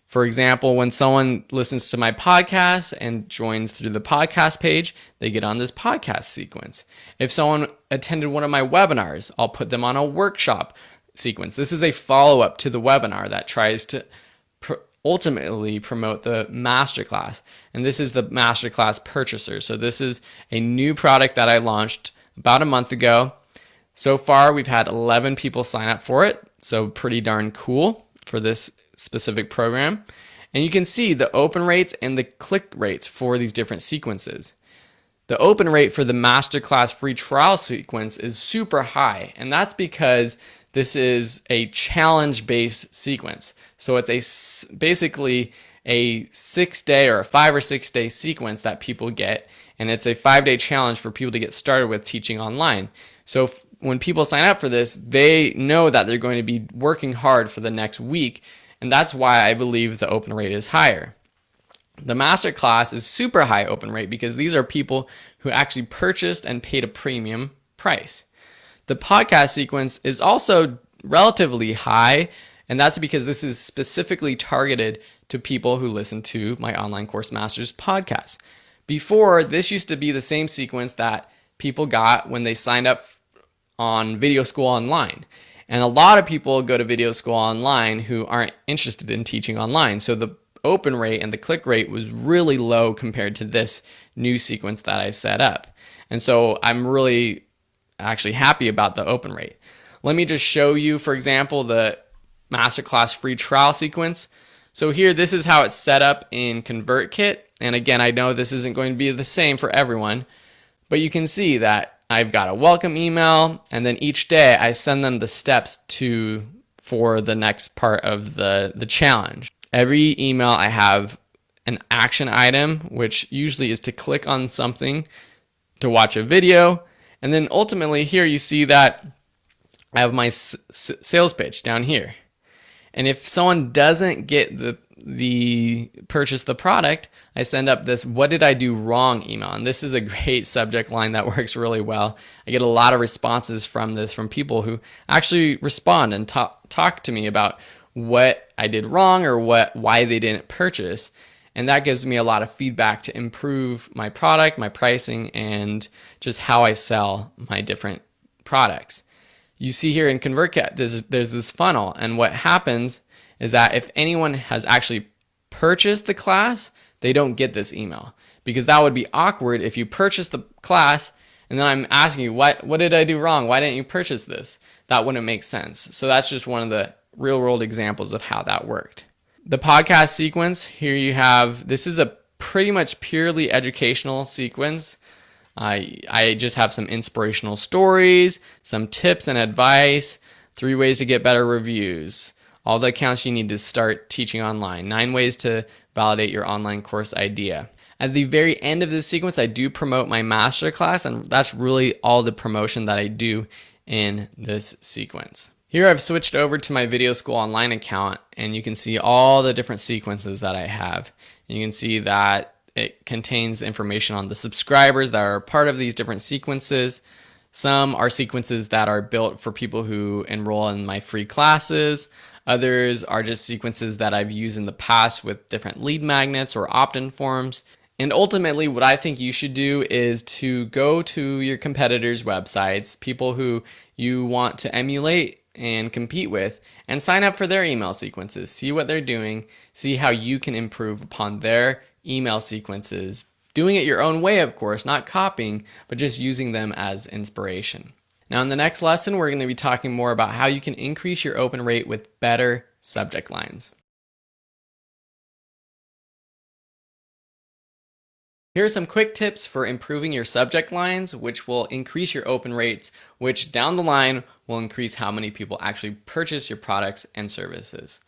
For example, when someone listens to my podcast and joins through the podcast page, they get on this podcast sequence. If someone attended one of my webinars, I'll put them on a workshop sequence. This is a follow-up to the webinar that tries to ultimately promote the masterclass. And this is the masterclass purchaser. So this is a new product that I launched about a month ago. So far, we've had 11 people sign up for it. So pretty darn cool for this specific program. And you can see the open rates and the click rates for these different sequences. The open rate for the masterclass free trial sequence is super high, and that's because this is a challenge-based sequence. So it's basically a 6-day or a 5 or 6 day sequence that people get, and it's a 5-day challenge for people to get started with teaching online. So when people sign up for this, they know that they're going to be working hard for the next week, and that's why I believe the open rate is higher. The masterclass is super high open rate because these are people who actually purchased and paid a premium price. The podcast sequence is also relatively high, and that's because this is specifically targeted to people who listen to my Online Course Masters podcast. Before, this used to be the same sequence that people got when they signed up on Video School Online. And a lot of people go to Video School Online who aren't interested in teaching online. So the open rate and the click rate was really low compared to this new sequence that I set up. And so I'm really actually happy about the open rate. Let me just show you, for example, the masterclass free trial sequence. So here, this is how it's set up in ConvertKit. And again, I know this isn't going to be the same for everyone, but you can see that I've got a welcome email, and then each day I send them the steps for the next part of the challenge. Every email I have an action item, which usually is to click on something to watch a video. And then ultimately here you see that I have my sales pitch down here. And if someone doesn't get the purchase the product, I send up this "what did I do wrong" email. And this is a great subject line that works really well. I get a lot of responses from this from people who actually respond and talk to me about what I did wrong or why they didn't purchase. And that gives me a lot of feedback to improve my product, my pricing, and just how I sell my different products. You see here in ConvertKit, there's this funnel, and what happens is that if anyone has actually purchased the class, they don't get this email, because that would be awkward if you purchase the class and then I'm asking you, what did I do wrong? Why didn't you purchase this? That wouldn't make sense. So that's just one of the real world examples of how that worked. The podcast sequence, here you have, this is a pretty much purely educational sequence. I just have some inspirational stories, some tips and advice, 3 ways to get better reviews, all the accounts you need to start teaching online, 9 ways to validate your online course idea. At the very end of this sequence, I do promote my masterclass, and that's really all the promotion that I do in this sequence. Here I've switched over to my Video School Online account, and you can see all the different sequences that I have. You can see that it contains information on the subscribers that are part of these different sequences. Some are sequences that are built for people who enroll in my free classes. Others are just sequences that I've used in the past with different lead magnets or opt-in forms. And ultimately, what I think you should do is to go to your competitors' websites, people who you want to emulate and compete with, and sign up for their email sequences. See what they're doing, see how you can improve upon their email sequences, doing it your own way, of course, not copying, but just using them as inspiration. Now in the next lesson, we're going to be talking more about how you can increase your open rate with better subject lines. Here are some quick tips for improving your subject lines, which will increase your open rates, which down the line will increase how many people actually purchase your products and services.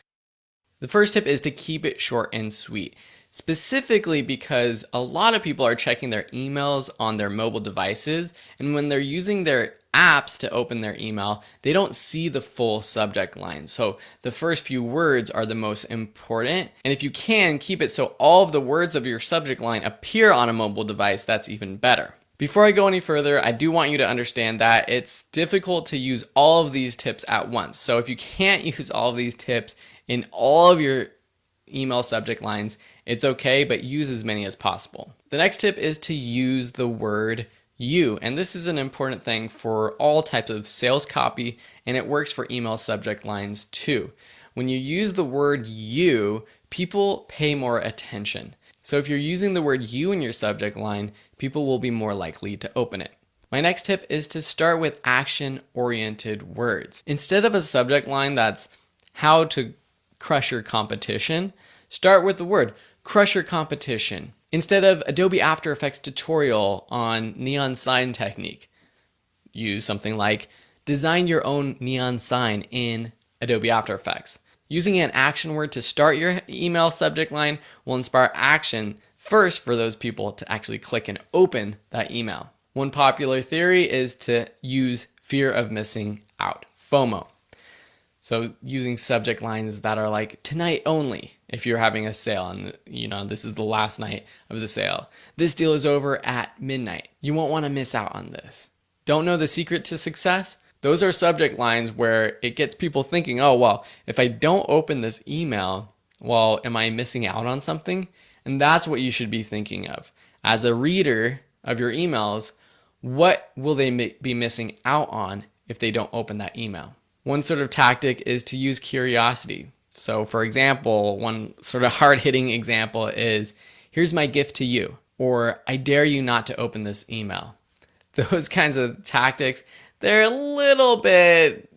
The first tip is to keep it short and sweet, specifically because a lot of people are checking their emails on their mobile devices, and when they're using their apps to open their email, they don't see the full subject line. So the first few words are the most important. And if you can, keep it so all of the words of your subject line appear on a mobile device, that's even better. Before I go any further, I do want you to understand that it's difficult to use all of these tips at once. So if you can't use all of these tips in all of your email subject lines, it's okay, but use as many as possible. The next tip is to use the word "you," and this is an important thing for all types of sales copy, and it works for email subject lines too.
When you use the word you, people pay more attention. So if you're using the word you in your subject line, people will be more likely to open it. My next tip is to start with action-oriented words. Instead of a subject line that's how to crush your competition, start with the word crush your competition. Instead of Adobe After Effects tutorial on neon sign technique, use something like design your own neon sign in Adobe After Effects. Using an action word to start your email subject line will inspire action first for those people to actually click and open that email. One popular theory is to use fear of missing out, FOMO. So using subject lines that are like tonight only if you're having a sale and this is the last night of the sale. This deal is over at midnight. You won't want to miss out on this. Don't know the secret to success? Those are subject lines where it gets people thinking, oh, well, if I don't open this email, well, am I missing out on something? And that's what you should be thinking of. As a reader of your emails, what will they be missing out on if they don't open that email? One sort of tactic is to use curiosity. So for example, one sort of hard-hitting example is, here's my gift to you, or I dare you not to open this email. Those kinds of tactics, they're a little bit,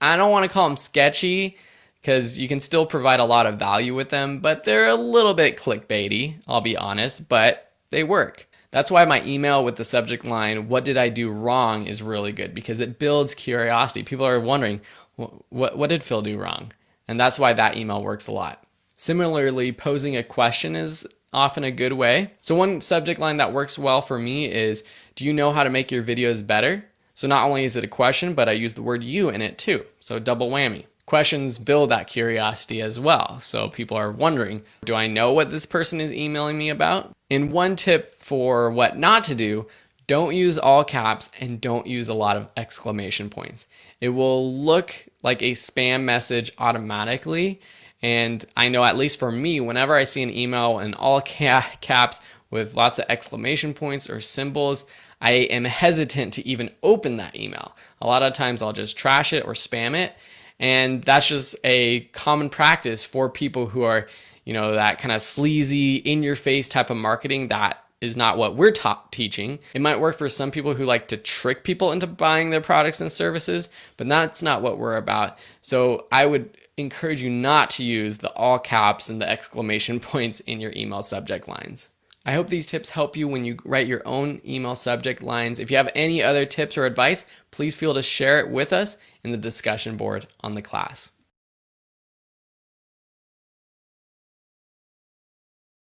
I don't want to call them sketchy, because you can still provide a lot of value with them, but they're a little bit clickbaity, I'll be honest, but they work. That's why my email with the subject line, what did I do wrong, is really good, because it builds curiosity. People are wondering, what did Phil do wrong? And that's why that email works a lot. Similarly, posing a question is often a good way. So one subject line that works well for me is, do you know how to make your videos better? So not only is it a question, but I use the word you in it too. So double whammy. Questions build that curiosity as well. So people are wondering, do I know what this person is emailing me about? And one tip for what not to do, don't use all caps and don't use a lot of exclamation points. It will look like a spam message automatically. And I know, at least for me, whenever I see an email in all caps with lots of exclamation points or symbols, I am hesitant to even open that email. A lot of times I'll just trash it or spam it. And that's just a common practice for people who are, that kind of sleazy, in-your-face type of marketing. That is not what we're teaching. It might work for some people who like to trick people into buying their products and services, but that's not what we're about. So I would encourage you not to use the all caps and the exclamation points in your email subject lines. I hope these tips help you when you write your own email subject lines. If you have any other tips or advice, please feel to share it with us in the discussion board on the class.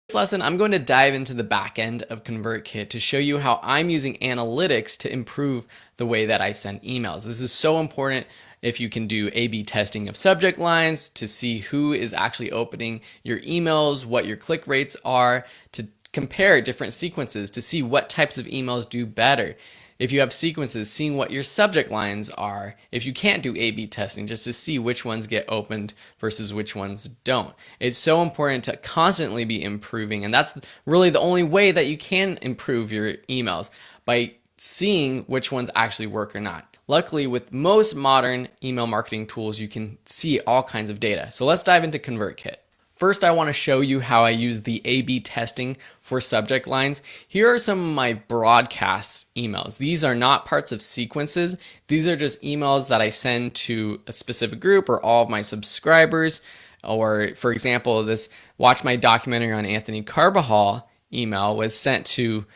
This lesson, I'm going to dive into the back end of ConvertKit to show you how I'm using analytics to improve the way that I send emails. This is so important if you can do A/B testing of subject lines to see who is actually opening your emails, what your click rates are, to compare different sequences to see what types of emails do better. If you have sequences, seeing what your subject lines are. If you can't do A/B testing, just to see which ones get opened versus which ones don't. It's so important to constantly be improving, and that's really the only way that you can improve your emails, by seeing which ones actually work or not. Luckily, with most modern email marketing tools, you can see all kinds of data. So let's dive into ConvertKit. First, I want to show you how I use the A/B testing for subject lines. Here are some of my broadcast emails. These are not parts of sequences. These are just emails that I send to a specific group or all of my subscribers. Or for example, this watch my documentary on Anthony Carbajal email was sent to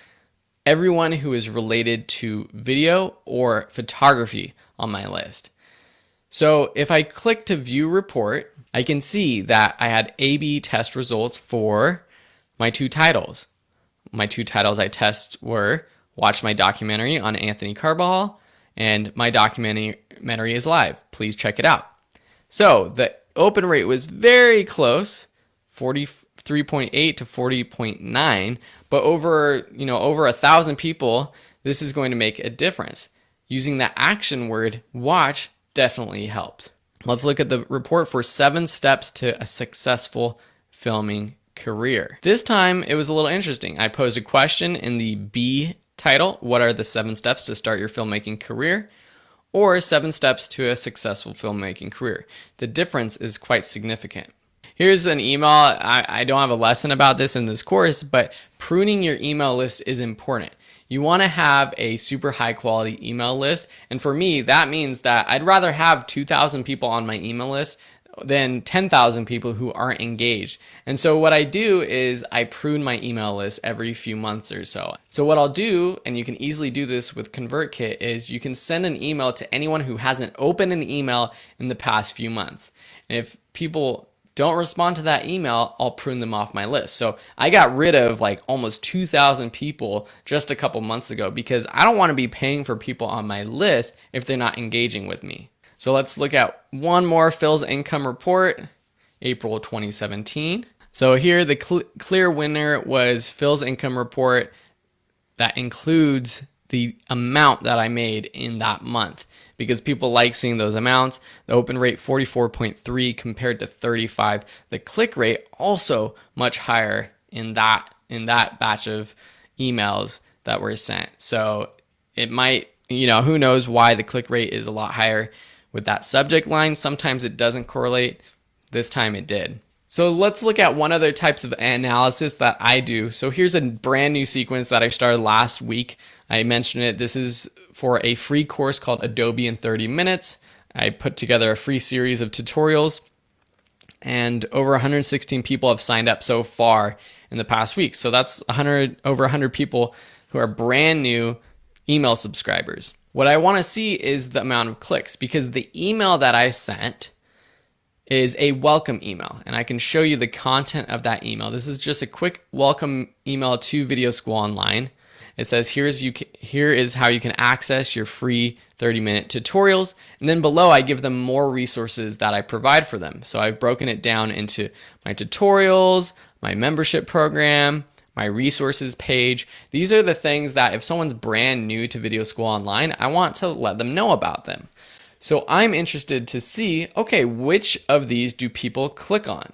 everyone who is related to video or photography on my list. So if I click to view report, I can see that I had A/B test results for my two titles. My two titles I test were watch my documentary on Anthony Carbajal and my documentary is live. Please check it out. So the open rate was very close, 43.8 to 40.9, but over 1,000 people, this is going to make a difference. Using the action word watch definitely helped. Let's look at the report for 7 steps to a successful filming career. This time it was a little interesting. I posed a question in the B title, what are the 7 steps to start your filmmaking career? or 7 steps to a successful filmmaking career. The difference is quite significant. Here's an email. I don't have a lesson about this in this course, but pruning your email list is important. You want to have a super high quality email list. And for me, that means that I'd rather have 2,000 people on my email list than 10,000 people who aren't engaged. And so what I do is I prune my email list every few months or so. So what I'll do, and you can easily do this with ConvertKit, is you can send an email to anyone who hasn't opened an email in the past few months. And if people don't respond to that email, I'll prune them off my list. So I got rid of like almost 2,000 people just a couple months ago because I don't want to be paying for people on my list if they're not engaging with me. So let's look at one more Phil's income report, April 2017. So here the clear winner was Phil's income report that includes the amount that I made in that month because people like seeing those amounts. The open rate 44.3 compared to 35. The click rate also much higher in that batch of emails that were sent. So it might, who knows why the click rate is a lot higher with that subject line. Sometimes it doesn't correlate. This time it did. So let's look at one other types of analysis that I do. So here's a brand new sequence that I started last week. I mentioned it. This is for a free course called Adobe in 30 Minutes. I put together a free series of tutorials and over 116 people have signed up so far in the past week. So that's over 100 people who are brand new email subscribers. What I want to see is the amount of clicks because the email that I sent is a welcome email and I can show you the content of that email. This is just a quick welcome email to Video School Online. It says here is how you can access your free 30-minute tutorials, and then below I give them more resources that I provide for them. So I've broken it down into my tutorials, my membership program, my resources page. These are the things that if someone's brand new to Video School Online, I want to let them know about them. So I'm interested to see, okay, which of these do people click on?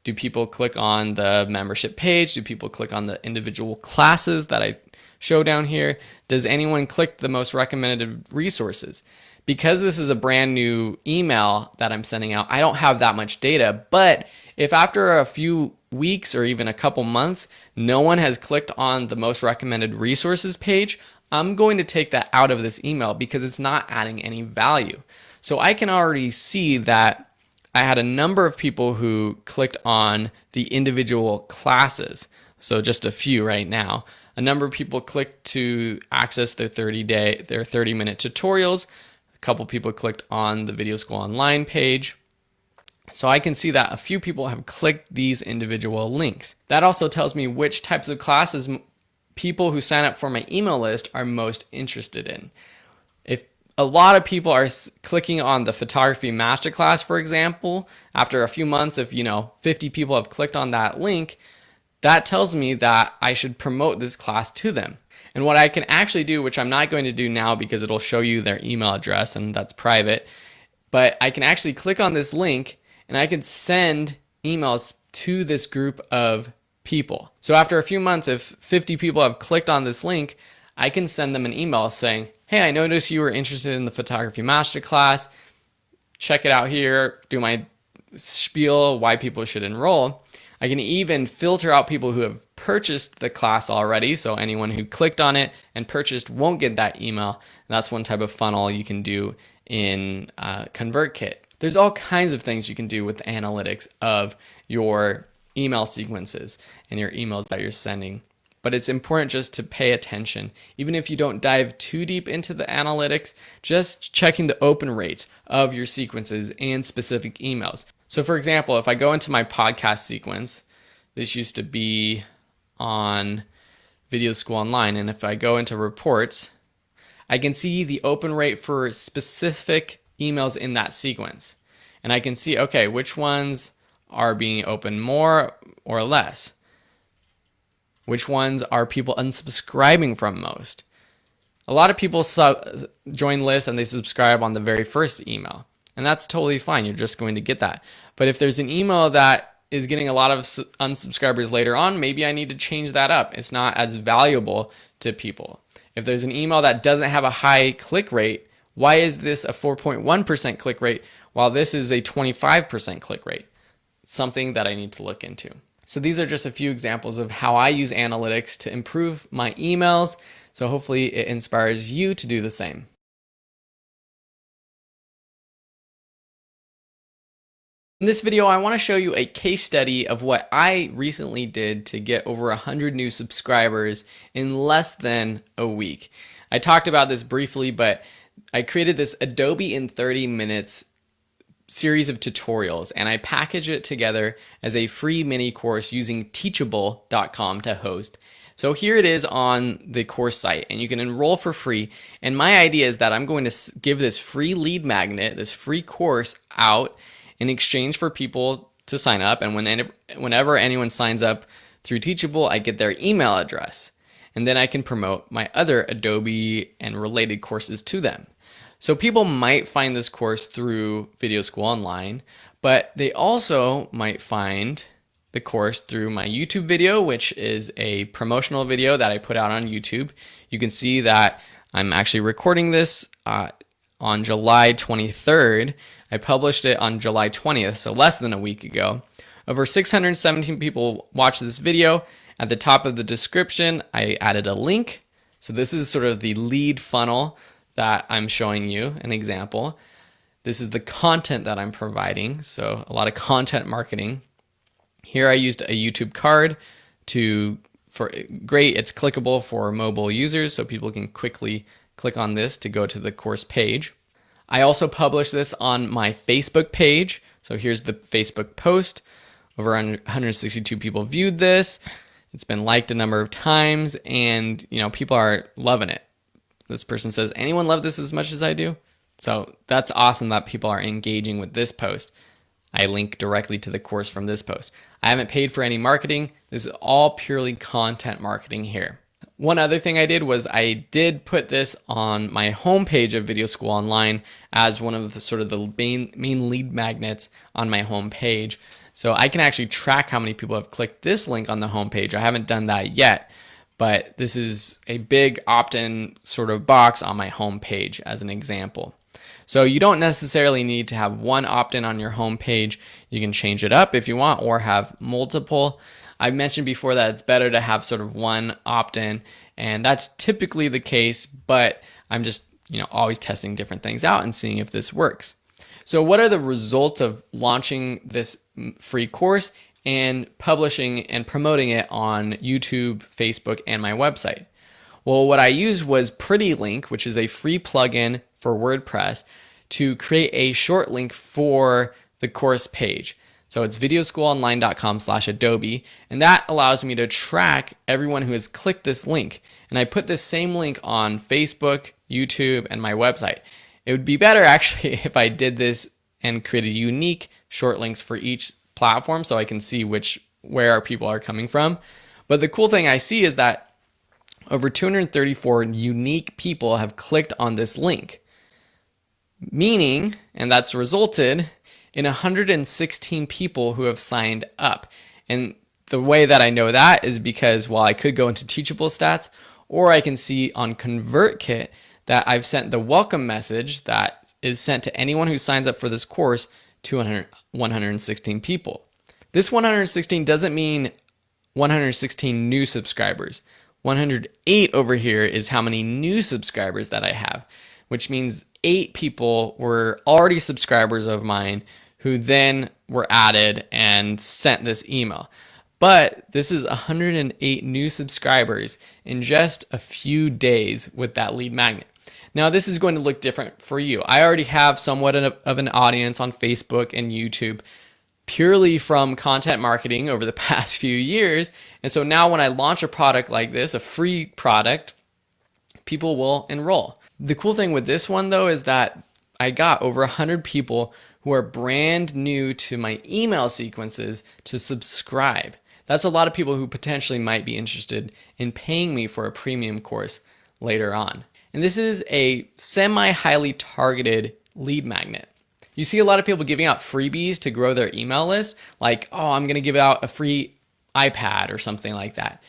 Do people click on the membership page? Do people click on the individual classes that I show down here? Does anyone click the most recommended resources? Because this is a brand new email that I'm sending out, I don't have that much data, but if after a few weeks or even a couple months, no one has clicked on the most recommended resources page, I'm going to take that out of this email because it's not adding any value. So I can already see that I had a number of people who clicked on the individual classes. So just a few right now. A number of people clicked to access their 30-minute tutorials. A couple people clicked on the Video School Online page. So I can see that a few people have clicked these individual links. That also tells me which types of classes people who sign up for my email list are most interested in. If a lot of people are clicking on the photography masterclass, for example, after a few months, if 50 people have clicked on that link, that tells me that I should promote this class to them. And what I can actually do, which I'm not going to do now because it'll show you their email address and that's private, but I can actually click on this link and I can send emails to this group of people. So after a few months, if 50 people have clicked on this link, I can send them an email saying, hey, I noticed you were interested in the photography masterclass. Check it out here. Do my spiel why people should enroll. I can even filter out people who have purchased the class already. So anyone who clicked on it and purchased won't get that email. And that's one type of funnel you can do in ConvertKit. There's all kinds of things you can do with the analytics of your email sequences and your emails that you're sending. But it's important just to pay attention. Even if you don't dive too deep into the analytics, just checking the open rates of your sequences and specific emails. So for example, if I go into my podcast sequence, this used to be on Video School Online, and if I go into reports, I can see the open rate for specific emails in that sequence. And I can see, okay, which ones are being opened more or less? Which ones are people unsubscribing from most? A lot of people join lists and they subscribe on the very first email. And that's totally fine. You're just going to get that. But if there's an email that is getting a lot of unsubscribers later on, maybe I need to change that up. It's not as valuable to people. If there's an email that doesn't have a high click rate, Why is this a 4.1% click rate while this is a 25% click rate? Something that I need to look into. So these are just a few examples of how I use analytics to improve my emails. So hopefully it inspires you to do the same. In this video, I want to show you a case study of what I recently did to get over 100 new subscribers in less than a week. I talked about this briefly, but I created this Adobe in 30 minutes series of tutorials, and I package it together as a free mini course using teachable.com to host. So here it is on the course site, and you can enroll for free. And my idea is that I'm going to give this free lead magnet, this free course out in exchange for people to sign up. And whenever anyone signs up through Teachable, I get their email address. And then I can promote my other Adobe and related courses to them. So people might find this course through Video School Online, but they also might find the course through my YouTube video, which is a promotional video that I put out on YouTube. You can see that I'm actually recording this on July 23rd. I published it on July 20th, so less than a week ago. Over 617 people watched this video. At the top of the description, I added a link. So this is sort of the lead funnel that I'm showing you, an example. This is the content that I'm providing, so a lot of content marketing. Here I used a YouTube card great, it's clickable for mobile users, so people can quickly click on this to go to the course page. I also published this on my Facebook page. So here's the Facebook post. Over 162 people viewed this. It's been liked a number of times, and people are loving it. This person says, anyone love this as much as I do? So that's awesome that people are engaging with this post. I link directly to the course from this post. I haven't paid for any marketing. This is all purely content marketing here. One other thing I did was I did put this on my homepage of Video School Online as one of the main lead magnets on my homepage. So I can actually track how many people have clicked this link on the homepage. I haven't done that yet, but this is a big opt-in sort of box on my homepage as an example. So you don't necessarily need to have one opt-in on your homepage. You can change it up if you want or have multiple. I've mentioned before that it's better to have sort of one opt-in, and that's typically the case, but I'm just always testing different things out and seeing if this works. So what are the results of launching this free course and publishing and promoting it on YouTube, Facebook, and my website? Well, what I used was PrettyLink, which is a free plugin for WordPress, to create a short link for the course page. So it's videoschoolonline.com/Adobe, and that allows me to track everyone who has clicked this link. And I put this same link on Facebook, YouTube, and my website. It would be better actually if I did this and created unique short links for each platform so I can see where people are coming from. But the cool thing I see is that over 234 unique people have clicked on this link, meaning, and that's resulted in 116 people who have signed up. And the way that I know that is because, I could go into Teachable stats, or I can see on ConvertKit that I've sent the welcome message that is sent to anyone who signs up for this course to 116 people. This 116 doesn't mean 116 new subscribers. 108 over here is how many new subscribers that I have, which means 8 people were already subscribers of mine who then were added and sent this email. But this is 108 new subscribers in just a few days with that lead magnet. Now, this is going to look different for you. I already have somewhat of an audience on Facebook and YouTube purely from content marketing over the past few years. And so now when I launch a product like this, a free product, people will enroll. The cool thing with this one though is that I got over 100 people who are brand new to my email sequences to subscribe. That's a lot of people who potentially might be interested in paying me for a premium course later on. And this is a semi-highly targeted lead magnet. You see a lot of people giving out freebies to grow their email list, like, oh, I'm going to give out a free iPad or something like that.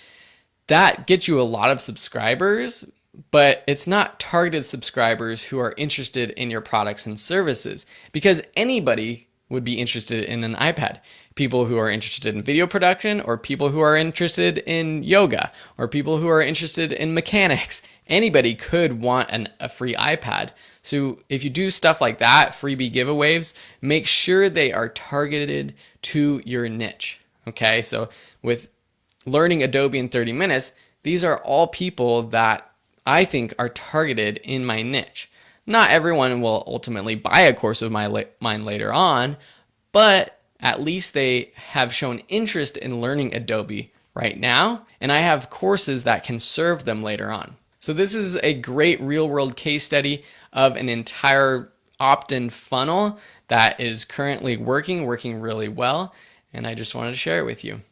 That gets you a lot of subscribers, but it's not targeted subscribers who are interested in your products and services, because anybody would be interested in an iPad. People who are interested in video production, or people who are interested in yoga, or people who are interested in mechanics. Anybody could want a free iPad. So if you do stuff like that, freebie giveaways, make sure they are targeted to your niche. Okay, so with learning Adobe in 30 minutes, these are all people that I think are targeted in my niche. Not everyone will ultimately buy a course of mine later on, but at least they have shown interest in learning Adobe right now, and I have courses that can serve them later on. So this is a great real-world case study of an entire opt-in funnel that is currently working really well, and I just wanted to share it with you.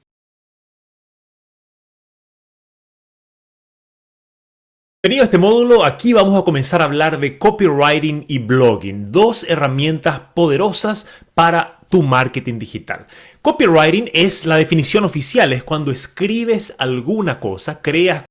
Bienvenido a este módulo. Aquí vamos a comenzar a hablar de copywriting y blogging, dos herramientas poderosas para tu marketing digital. Copywriting es la definición oficial, es cuando escribes alguna cosa, creas